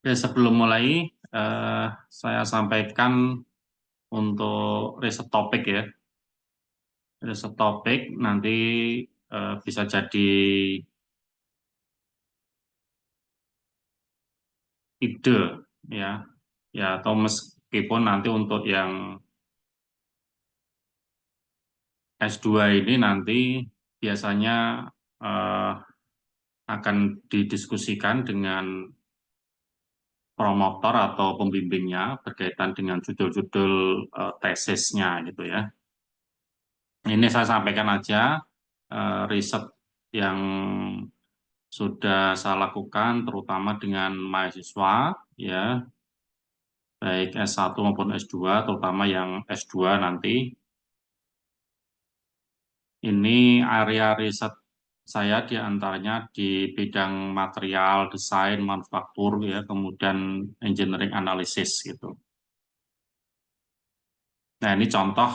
Ya, sebelum mulai, saya sampaikan untuk riset topik ya. Riset topik nanti bisa jadi ide ya, ya atau meskipun nanti untuk yang S2 ini nanti biasanya eh, akan didiskusikan dengan promotor atau pembimbingnya berkaitan dengan judul-judul tesisnya gitu ya. Ini saya sampaikan aja riset yang sudah saya lakukan terutama dengan mahasiswa ya, baik S1 maupun S2, terutama yang S2 nanti. Ini area riset saya diantaranya di bidang material, desain, manufaktur ya, kemudian engineering analysis gitu. Nah, ini contoh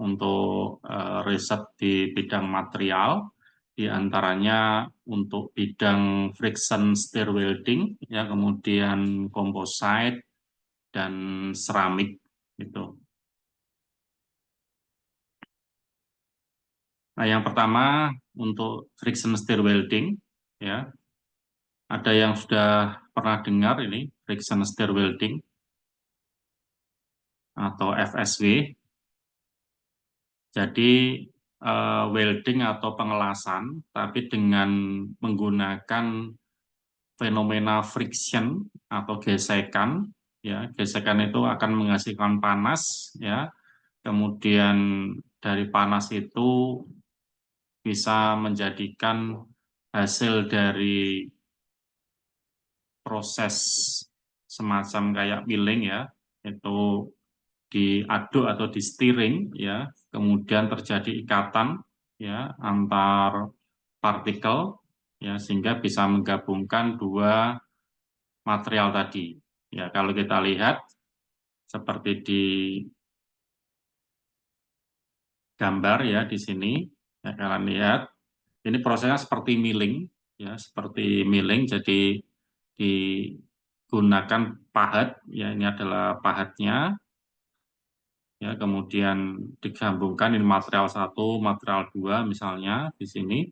untuk riset di bidang material, di antaranya untuk bidang friction stir welding, ya, kemudian composite dan seramik gitu. Nah, yang pertama untuk friction stir welding, ya, ada yang sudah pernah dengar ini friction stir welding atau FSW. Jadi welding atau pengelasan, tapi dengan menggunakan fenomena friction atau gesekan, ya, gesekan itu akan menghasilkan panas, ya, kemudian dari panas itu bisa menjadikan hasil dari proses semacam kayak milling ya, itu diaduk atau di steering ya, kemudian terjadi ikatan ya antar partikel ya sehingga bisa menggabungkan dua material tadi. Ya, kalau kita lihat seperti di gambar ya di sini, ya kalian lihat ini prosesnya seperti milling ya, seperti milling. Jadi digunakan pahat ya, ini adalah pahatnya ya, kemudian digabungkan ini material satu, material dua misalnya di sini.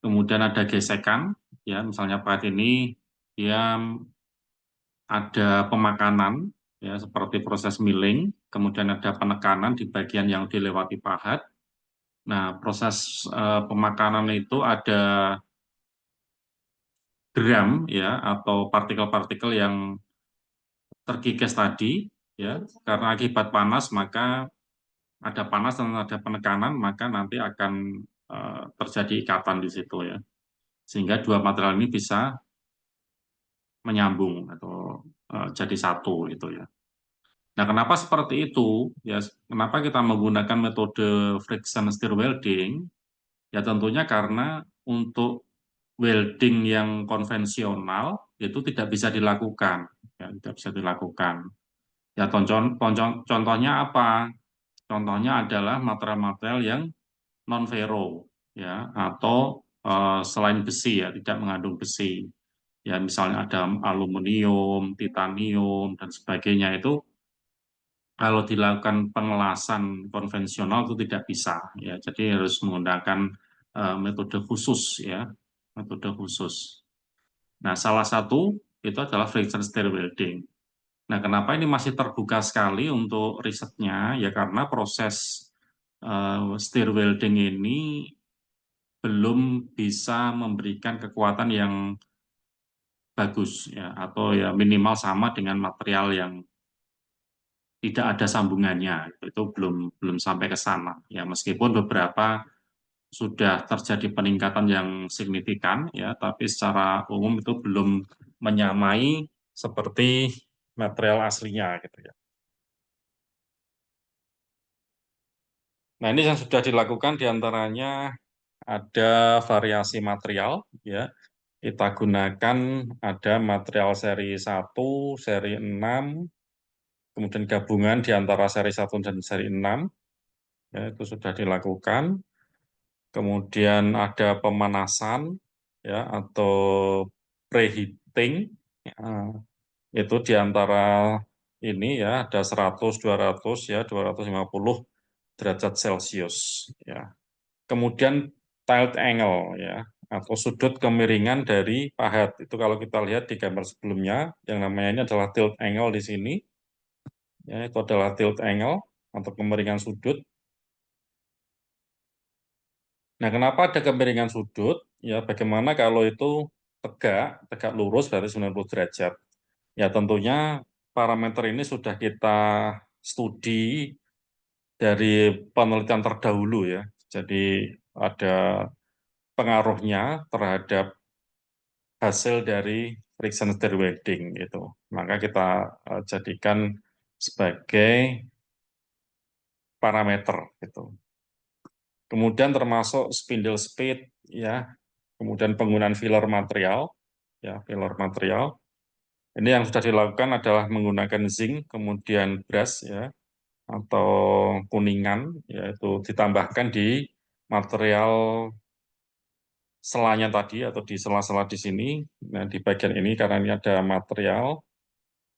Kemudian ada gesekan ya, misalnya pahat ini dia ada pemakanan ya seperti proses milling, kemudian ada penekanan di bagian yang dilewati pahat. Nah, proses pemakanan itu ada drum ya atau partikel-partikel yang terkikis tadi ya, karena akibat panas maka ada panas dan ada penekanan, maka nanti akan terjadi ikatan di situ ya, sehingga dua material ini bisa menyambung atau jadi satu itu ya. Nah, kenapa seperti itu? Ya, kenapa kita menggunakan metode friction stir welding? Ya, tentunya karena untuk welding yang konvensional itu tidak bisa dilakukan, ya, tidak bisa dilakukan. Ya, contohnya apa? Contohnya adalah material-material yang non ferro, ya, atau selain besi ya, tidak mengandung besi. Ya, misalnya ada aluminium, titanium dan sebagainya itu kalau dilakukan pengelasan konvensional itu tidak bisa ya. Jadi harus menggunakan metode khusus ya, metode khusus. Nah, salah satu itu adalah friction stir welding. Nah, kenapa ini masih terbuka sekali untuk risetnya? Ya karena proses stir welding ini belum bisa memberikan kekuatan yang bagus ya, atau ya minimal sama dengan material yang tidak ada sambungannya. Itu belum belum sampai ke sana ya, meskipun beberapa sudah terjadi peningkatan yang signifikan ya, tapi secara umum itu belum menyamai seperti material aslinya gitu ya. Nah, ini yang sudah dilakukan diantaranya ada variasi material ya. Kita gunakan ada material seri 1, seri 6, kemudian gabungan di antara seri 1 dan seri 6 ya, itu sudah dilakukan. Kemudian ada pemanasan ya atau preheating, ya, itu di antara ini ya ada 100, 200 ya 250 derajat Celcius ya. Kemudian tiled angle ya atau sudut kemiringan dari pahat. Itu kalau kita lihat di gambar sebelumnya yang namanya ini adalah tilt angle di sini ya itu adalah tilt angle atau kemiringan sudut. Nah, kenapa ada kemiringan sudut? Ya, bagaimana kalau itu tegak lurus berarti 90 derajat. Ya, tentunya parameter ini sudah kita studi dari penelitian terdahulu ya. Jadi ada pengaruhnya terhadap hasil dari friction stir welding gitu. Maka kita jadikan sebagai parameter gitu. Kemudian termasuk spindle speed ya, kemudian penggunaan filler material ya, filler material. Ini yang sudah dilakukan adalah menggunakan zinc, kemudian brass ya atau kuningan yaitu ditambahkan di material selanya tadi atau di sela-sela di sini. Nah, di bagian ini karena ini ada material,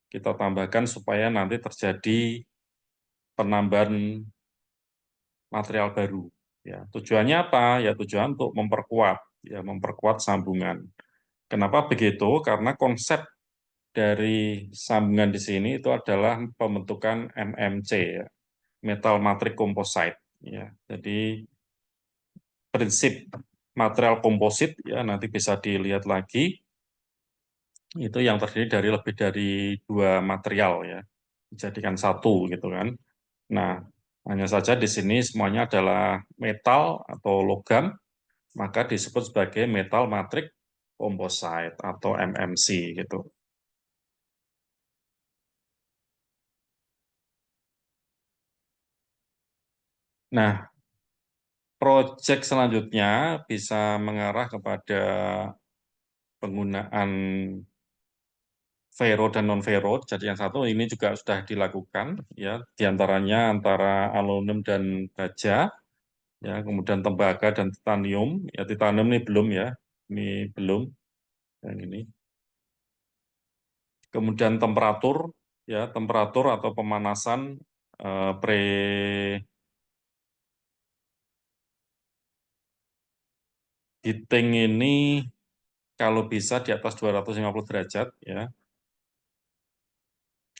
kita tambahkan supaya nanti terjadi penambahan material baru. Ya, tujuannya apa? Ya, tujuan untuk memperkuat, ya, memperkuat sambungan. Kenapa begitu? Karena konsep dari sambungan di sini itu adalah pembentukan MMC, ya, metal matrix composite. Ya, jadi prinsip material komposit ya nanti bisa dilihat lagi itu yang terdiri dari lebih dari dua material ya dijadikan satu gitu kan. Nah, hanya saja di sini semuanya adalah metal atau logam, maka disebut sebagai metal matrix composite atau MMC gitu. Nah, proyek selanjutnya bisa mengarah kepada penggunaan vero dan non vero. Jadi yang satu ini juga sudah dilakukan ya, diantaranya antara aluminium dan baja, ya, kemudian tembaga dan titanium. Ya, titanium ini belum ya, ini belum yang ini. Kemudian temperatur, ya, temperatur atau pemanasan preheating ini kalau bisa di atas 250 derajat, ya.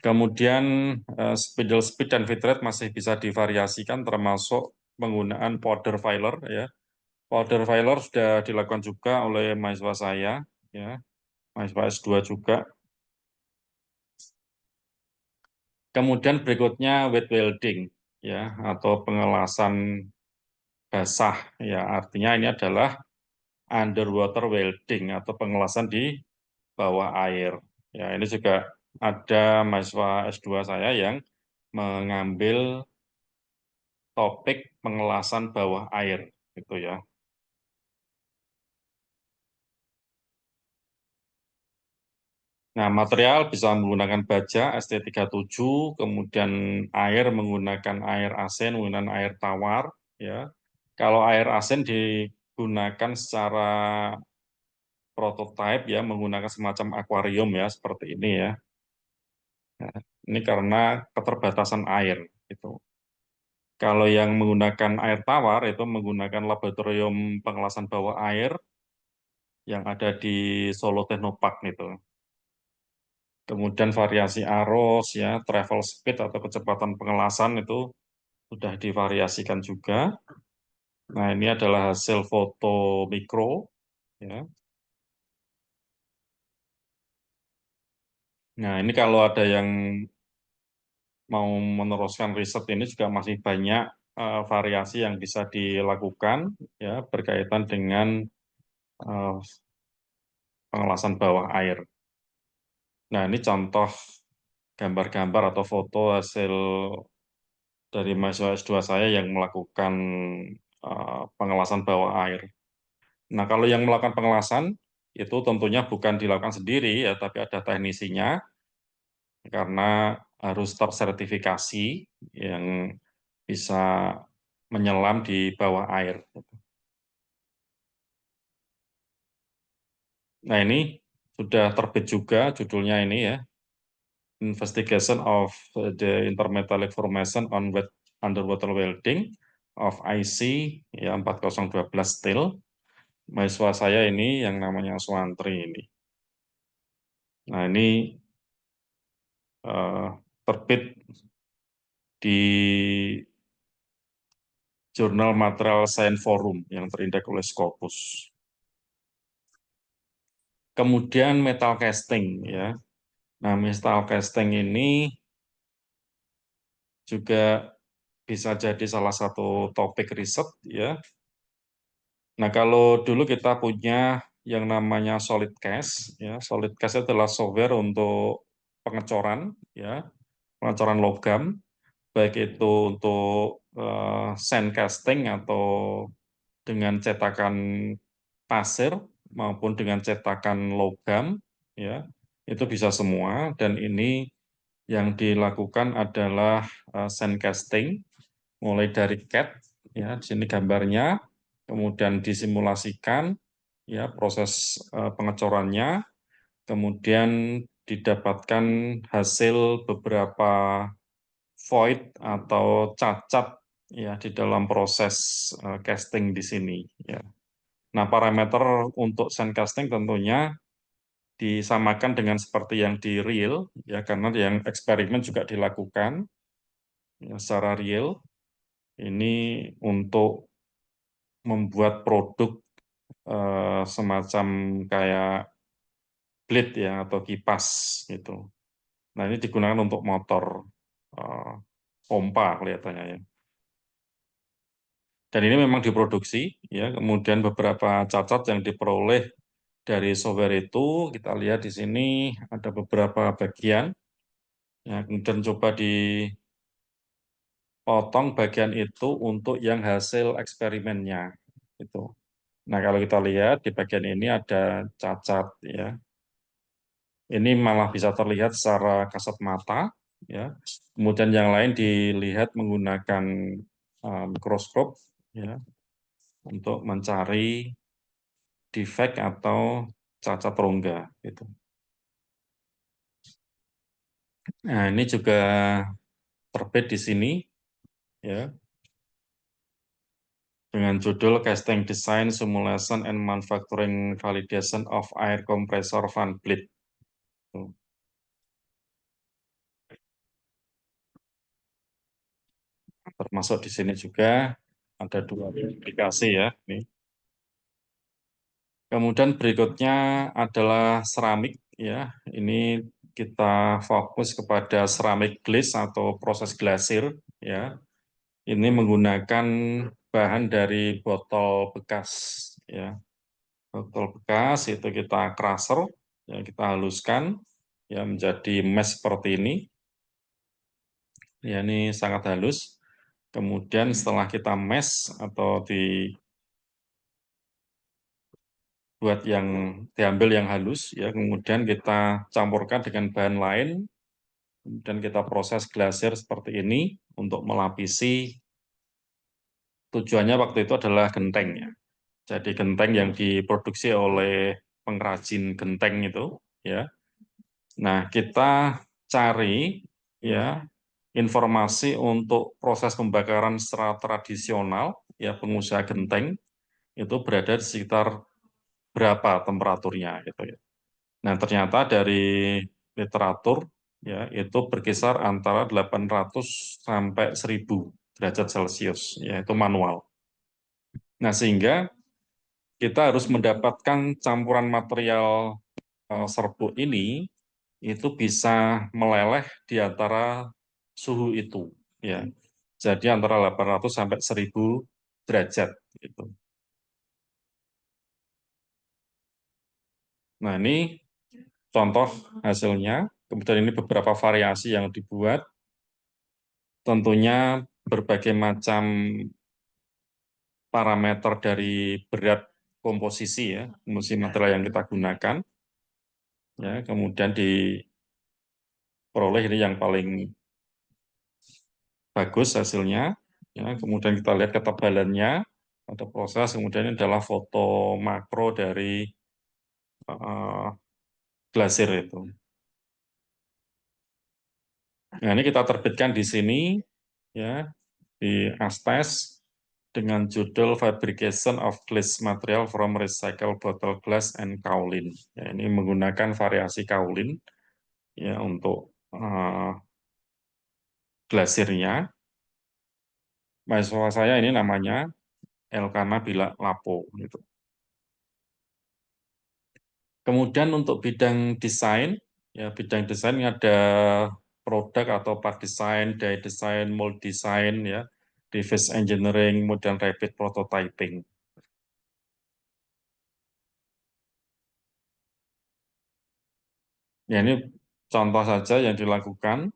Kemudian spindle speed dan feed rate masih bisa divariasikan termasuk penggunaan powder filer ya. Powder filer sudah dilakukan juga oleh mahasiswa saya ya, mahasiswa S2 juga. Kemudian berikutnya wet welding ya atau pengelasan basah ya. Artinya ini adalah underwater welding atau pengelasan di bawah air. Ya, ini juga ada mahasiswa S2 saya yang mengambil topik pengelasan bawah air gitu ya. Nah, material bisa menggunakan baja ST37, kemudian air menggunakan air asin, menggunakan air tawar ya. Kalau air asin digunakan secara prototipe ya menggunakan semacam akuarium ya seperti ini ya. Nah, ini karena keterbatasan air gitu. Kalau yang menggunakan air tawar itu menggunakan laboratorium pengelasan bawah air yang ada di Solo Technopark gitu. Kemudian variasi arus ya, travel speed atau kecepatan pengelasan itu sudah divariasikan juga. Nah, ini adalah hasil foto mikro ya. Nah, ini kalau ada yang mau meneruskan riset ini juga masih banyak variasi yang bisa dilakukan ya berkaitan dengan eh, pengelasan bawah air. Nah, ini contoh gambar-gambar atau foto hasil dari mahasiswa S2 saya yang melakukan pengelasan bawah air. Nah, kalau yang melakukan pengelasan itu tentunya bukan dilakukan sendiri ya, tapi ada teknisinya karena harus tersertifikasi yang bisa menyelam di bawah air. Nah, ini sudah terbit juga judulnya ini ya, Investigation of the Intermetallic Formation on Underwater Welding of IC ya 4012 steel. Mahasiswa saya ini yang namanya Swantri ini. Nah, ini terbit di Jurnal Material Science Forum yang terindeks oleh Scopus. Kemudian metal casting ya. Nah, metal casting ini juga bisa jadi salah satu topik riset ya. Nah, kalau dulu kita punya yang namanya Solid Cast ya. Solid Cast adalah software untuk pengecoran ya, pengecoran logam, baik itu untuk sand casting atau dengan cetakan pasir maupun dengan cetakan logam ya. Itu bisa semua dan ini yang dilakukan adalah sand casting mulai dari CAD ya, di sini gambarnya, kemudian disimulasikan ya proses pengecorannya, kemudian didapatkan hasil beberapa void atau cacat ya di dalam proses casting di sini ya. Nah, parameter untuk sand casting tentunya disamakan dengan seperti yang di real ya karena yang eksperimen juga dilakukan ya, secara real ini untuk membuat produk semacam kayak blade ya atau kipas gitu. Nah, ini digunakan untuk motor eh, pompa kelihatannya ya. Dan ini memang diproduksi ya. Kemudian beberapa cacat yang diperoleh dari software itu kita lihat di sini ada beberapa bagian ya. Kemudian coba dipotong bagian itu untuk yang hasil eksperimennya itu. Nah, kalau kita lihat di bagian ini ada cacat ya. Ini malah bisa terlihat secara kasat mata, ya. Kemudian yang lain dilihat menggunakan mikroskop, ya, untuk mencari defek atau cacat rongga, gitu. Nah, ini juga terbit di sini, ya, dengan judul Casting Design Simulation and Manufacturing Validation of Air Compressor Fan Blade. Tuh. Termasuk di sini juga ada dua aplikasi ya. Ini. Kemudian berikutnya adalah seramik ya. Ini kita fokus kepada ceramic glaze atau proses glasir ya. Ini menggunakan bahan dari botol bekas ya. Botol bekas itu kita crusher ya kita haluskan ya menjadi mesh seperti ini. Ya ini sangat halus. Kemudian setelah kita mesh atau buat yang diambil yang halus ya kemudian kita campurkan dengan bahan lain dan kita proses glasir seperti ini untuk melapisi tujuannya waktu itu adalah genteng ya jadi genteng yang diproduksi oleh pengrajin genteng itu ya nah kita cari ya informasi untuk proses pembakaran secara tradisional ya pengusaha genteng itu berada di sekitar berapa temperaturnya gitu ya. Nah, ternyata dari literatur ya itu berkisar antara 800 sampai 1000 derajat Celcius, yaitu manual. Nah, sehingga kita harus mendapatkan campuran material serbuk ini itu bisa meleleh di antara suhu itu ya. Jadi antara 800 sampai 1000 derajat gitu. Nah, ini contoh hasilnya. Kemudian ini beberapa variasi yang dibuat. Tentunya berbagai macam parameter dari berat komposisi ya, komposisi material yang kita gunakan. Ya, kemudian diperoleh ini yang paling bagus hasilnya. Ya, kemudian kita lihat ketebalannya, ada proses. Kemudian ini adalah foto makro dari eh, glasir itu. Nah, ini kita terbitkan di sini ya, di Astes dengan judul Fabrication of Glass Material from Recycled Bottle Glass and Kaolin. Ya, ini menggunakan variasi kaolin ya untuk glasirnya. Mahasiswa saya ini namanya Elkana Bila Lapo gitu. Kemudian untuk bidang desain, ya bidang desain ini ada produk atau part design, die design, mold design, ya, device engineering, modern rapid prototyping. Ya ini contoh saja yang dilakukan.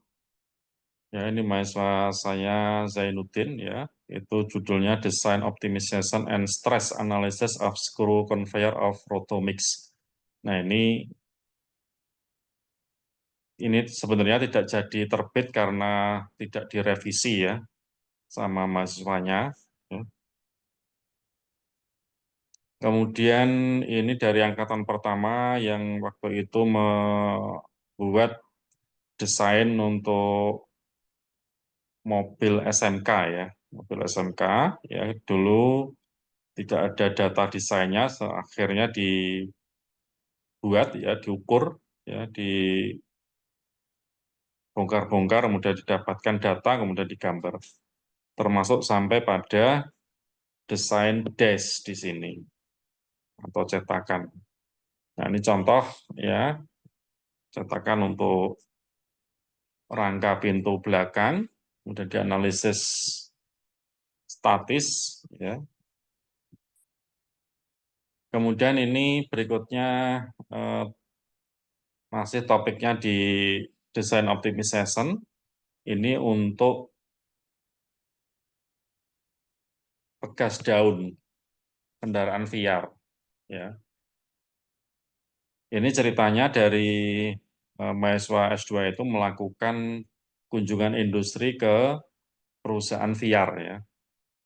Ya ini mahasiswa saya Zainuddin ya, itu judulnya Design Optimization and Stress Analysis of Screw Conveyor of Rotomix. Nah ini sebenarnya tidak jadi terbit karena tidak direvisi ya sama mahasiswanya. Ya. Kemudian ini dari angkatan pertama yang waktu itu membuat desain untuk mobil SMK ya, mobil SMK ya dulu tidak ada data desainnya, akhirnya dibuat ya, diukur ya, dibongkar-bongkar, kemudian didapatkan data, kemudian digambar, termasuk sampai pada desain dash di sini atau cetakan. Nah, ini contoh ya, cetakan untuk rangka pintu belakang, kemudian dianalisis statis ya. Kemudian ini berikutnya eh, masih topiknya di design optimization. Ini untuk pegas daun kendaraan VR ya. Ini ceritanya dari mahasiswa S2 itu melakukan kunjungan industri ke perusahaan VR ya.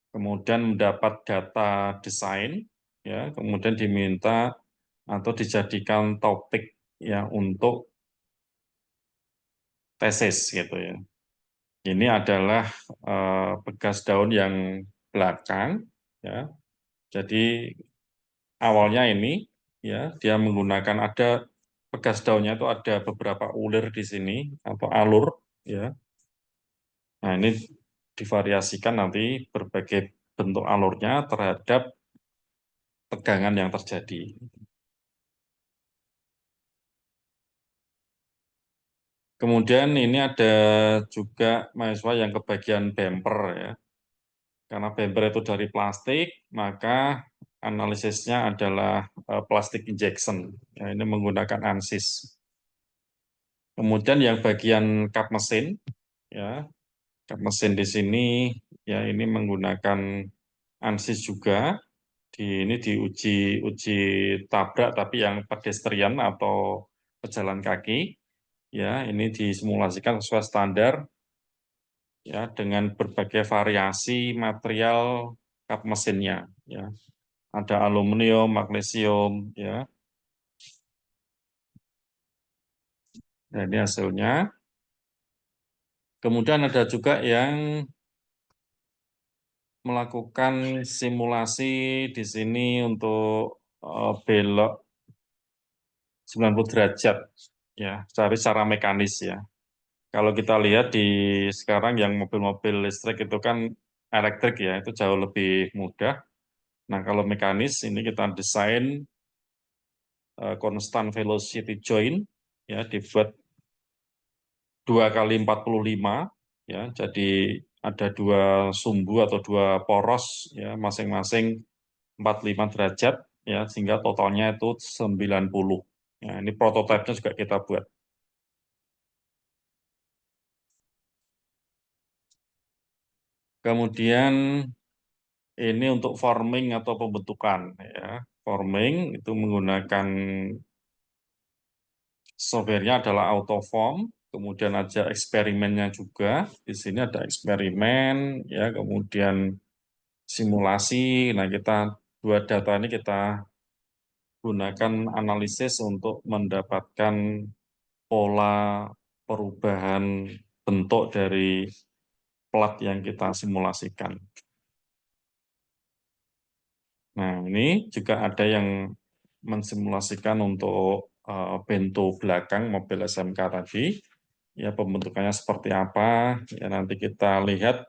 Kemudian mendapat data desain ya, kemudian diminta atau dijadikan topik ya untuk tesis gitu ya. Ini adalah pegas daun yang belakang ya. Jadi awalnya ini ya dia menggunakan ada pegas daunnya itu ada beberapa ulir di sini atau alur ya. Nah, ini divariasikan nanti berbagai bentuk alurnya terhadap tegangan yang terjadi. Kemudian ini ada juga mahasiswa yang kebagian bumper ya. Karena bumper itu dari plastik, maka analisisnya adalah plastik injection. Ya, ini menggunakan ANSYS. Kemudian yang bagian kap mesin, ya kap mesin di sini, ya ini menggunakan ANSYS juga. Ini diuji uji tabrak, tapi yang pedestrian atau pejalan kaki. Ya, ini disimulasikan sesuai standar ya dengan berbagai variasi material kap mesinnya ya. Ada aluminium, magnesium ya. Nah, ini hasilnya. Kemudian ada juga yang melakukan simulasi di sini untuk belok 90 derajat ya, dari secara mekanis ya. Kalau kita lihat di sekarang yang mobil-mobil listrik itu kan elektrik ya, itu jauh lebih mudah. Nah, kalau mekanis ini kita desain constant velocity joint ya, dibuat 2 kali 45 ya, jadi ada dua sumbu atau dua poros ya, masing-masing 45 derajat ya, sehingga totalnya itu 90. Ya, ini prototipenya juga kita buat. Kemudian ini untuk forming atau pembentukan ya. Forming itu menggunakan softwarenya adalah Autoform, kemudian ada eksperimennya juga. Di sini ada eksperimen ya, kemudian simulasi. Nah, kita dua data ini kita gunakan analisis untuk mendapatkan pola perubahan bentuk dari plat yang kita simulasikan. Nah, ini juga ada yang mensimulasikan untuk bento belakang mobil SMK tadi. Ya, pembentukannya seperti apa? Ya, nanti kita lihat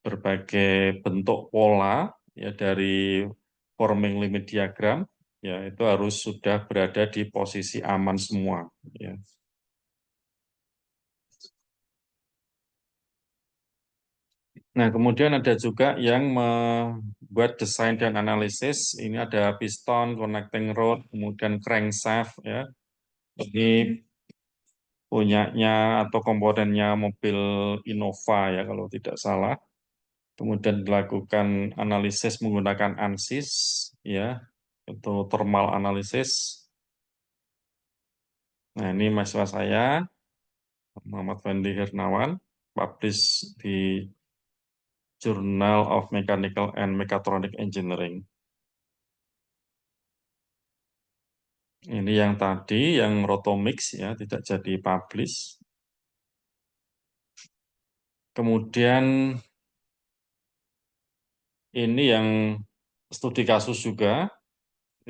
berbagai bentuk pola ya dari forming limit diagram. Ya, itu harus sudah berada di posisi aman semua. Ya. Nah, kemudian ada juga yang membuat desain dan analisis. Ini ada piston, connecting rod, kemudian crankshaft. Ya. Ini punyanya atau komponennya mobil Innova ya kalau tidak salah. Kemudian dilakukan analisis menggunakan ANSYS ya, itu thermal analysis. Nah, ini mahasiswa saya Muhammad Fendi Hirnawan, publish di Journal of Mechanical and Mechatronic Engineering. Ini yang tadi, yang Rotomix ya, tidak jadi publish. Kemudian ini yang studi kasus juga,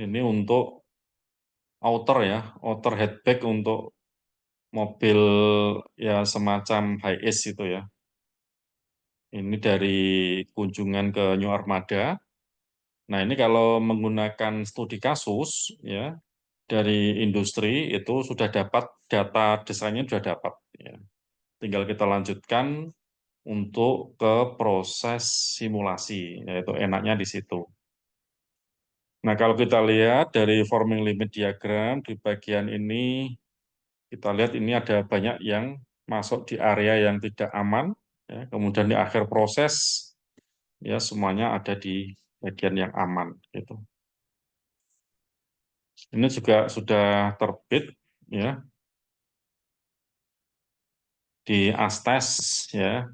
ini untuk outer ya, outer headback untuk mobil ya semacam high ace itu ya. Ini dari kunjungan ke New Armada. Nah, ini kalau menggunakan studi kasus ya dari industri itu sudah dapat data desainnya sudah dapat ya. Tinggal kita lanjutkan untuk ke proses simulasi, yaitu enaknya di situ. Nah, kalau kita lihat dari forming limit diagram di bagian ini, kita lihat ini ada banyak yang masuk di area yang tidak aman, ya. Kemudian di akhir proses, ya semuanya ada di bagian yang aman. Gitu. Ini juga sudah terbit, ya di ASTES, ya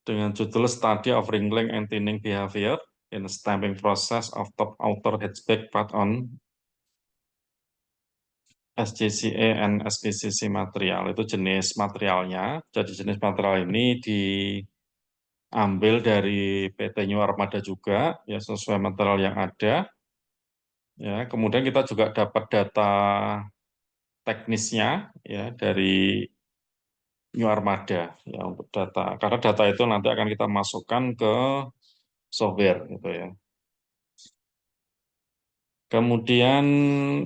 dengan judul Study of Wrinkling and Thinning Behavior in Stamping Process of Top Outer Hatchback Part on SJCA and SPCC material. Itu jenis materialnya. Jadi jenis material ini diambil dari PT New Armada juga, ya sesuai material yang ada. Ya, kemudian kita juga dapat data teknisnya ya dari New Armada ya untuk data. Karena data itu nanti akan kita masukkan ke software gitu ya. Kemudian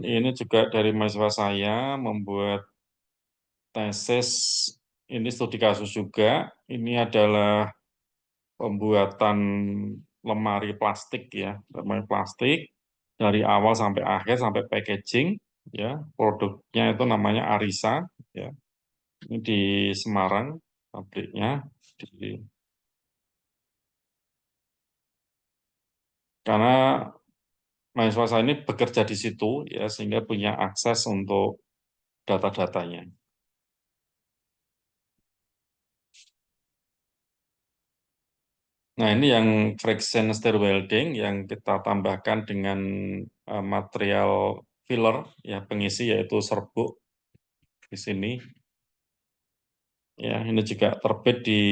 ini juga dari mahasiswa saya membuat tesis, ini studi kasus juga. Ini adalah pembuatan lemari plastik ya, lemari plastik dari awal sampai akhir sampai packaging ya. Produknya itu namanya Arisa ya. Ini di Semarang pabriknya di, karena mahasiswa saya ini bekerja di situ ya sehingga punya akses untuk data-datanya. Nah, ini yang friction stir welding yang kita tambahkan dengan material filler ya pengisi yaitu serbuk di sini. Ya, ini juga terbit di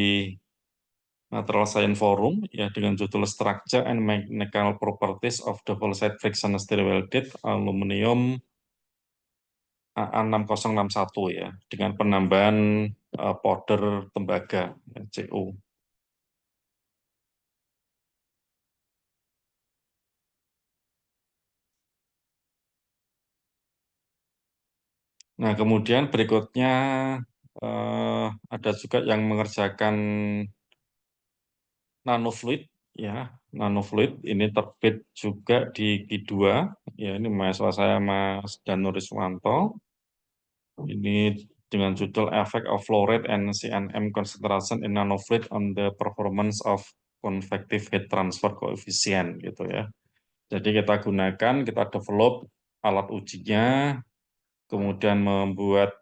Material Science Forum ya dengan judul Structure and Mechanical Properties of Double-Side Friction Stir Welded Aluminium AA6061 ya dengan penambahan powder tembaga ya, CO. Nah, kemudian berikutnya eh, ada juga yang mengerjakan nanofluid ya. Nanofluid ini terbit juga di Q2 ya ini mahasiswa saya Mas Danu Riswanto. Ini dengan judul Effect of Flow Rate and CNM Concentration in Nanofluid on the Performance of Convective Heat Transfer Coefficient gitu ya. Jadi kita gunakan, kita develop alat ujinya, kemudian membuat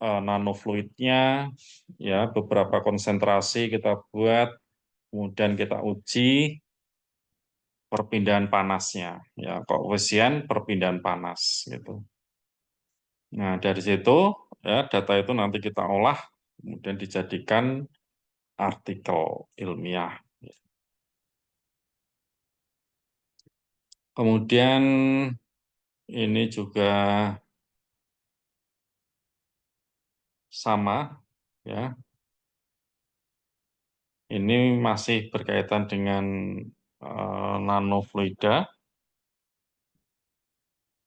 nanofluidnya, ya beberapa konsentrasi kita buat, kemudian kita uji, perpindahan panasnya, ya koefisien perpindahan panas gitu. Nah, dari situ ya data itu nanti kita olah kemudian dijadikan artikel ilmiah. Kemudian ini juga sama ya. Ini masih berkaitan dengan nanofluida.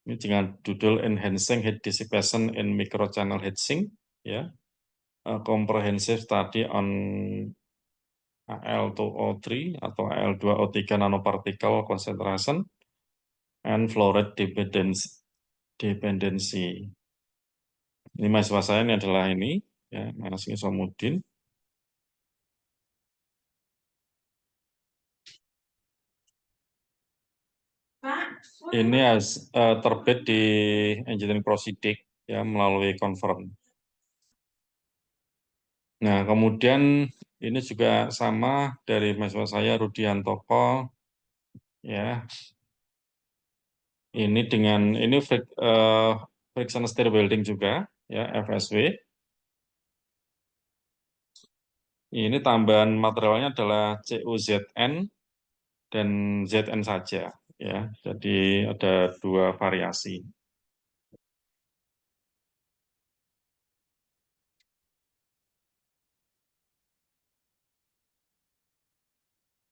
Ini dengan judul Enhancing Heat Dissipation in Microchannel Heat Sink, ya, A Comprehensive Study on Al2O3 atau Al2O3 nanoparticle concentration and fluoride dependency. Ini mahasiswa saya ini adalah ini, ya, Anas Isomuddin. Ini terbit di Engineering Proceedings ya melalui conference. Nah, kemudian ini juga sama dari mahasiswa saya Rudiantoko ya. Ini dengan ini friction stir welding juga ya FSW. Ini tambahan materialnya adalah CuZN dan ZN saja ya. Jadi ada dua variasi.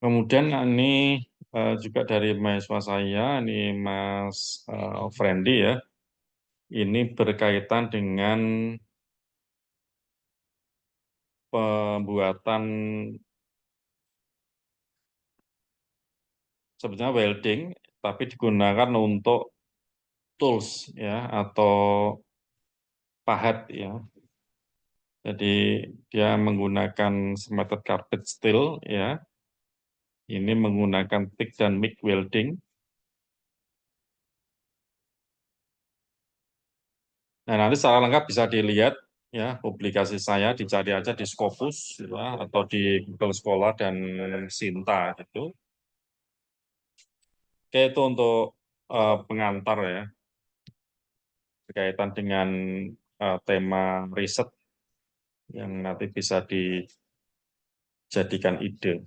Kemudian ini juga dari mahasiswa saya, ini Mas Friendly ya. Ini berkaitan dengan pembuatan sebetulnya welding, tapi digunakan untuk tools ya atau pahat ya. Jadi dia menggunakan smelted carpet steel ya. Ini menggunakan TIG dan MIG welding. Nah, nanti secara lengkap bisa dilihat ya publikasi saya dicari aja di Scopus ya, atau di Google Scholar dan Sinta gitu. Oke, itu untuk pengantar ya berkaitan dengan tema riset yang nanti bisa dijadikan ide.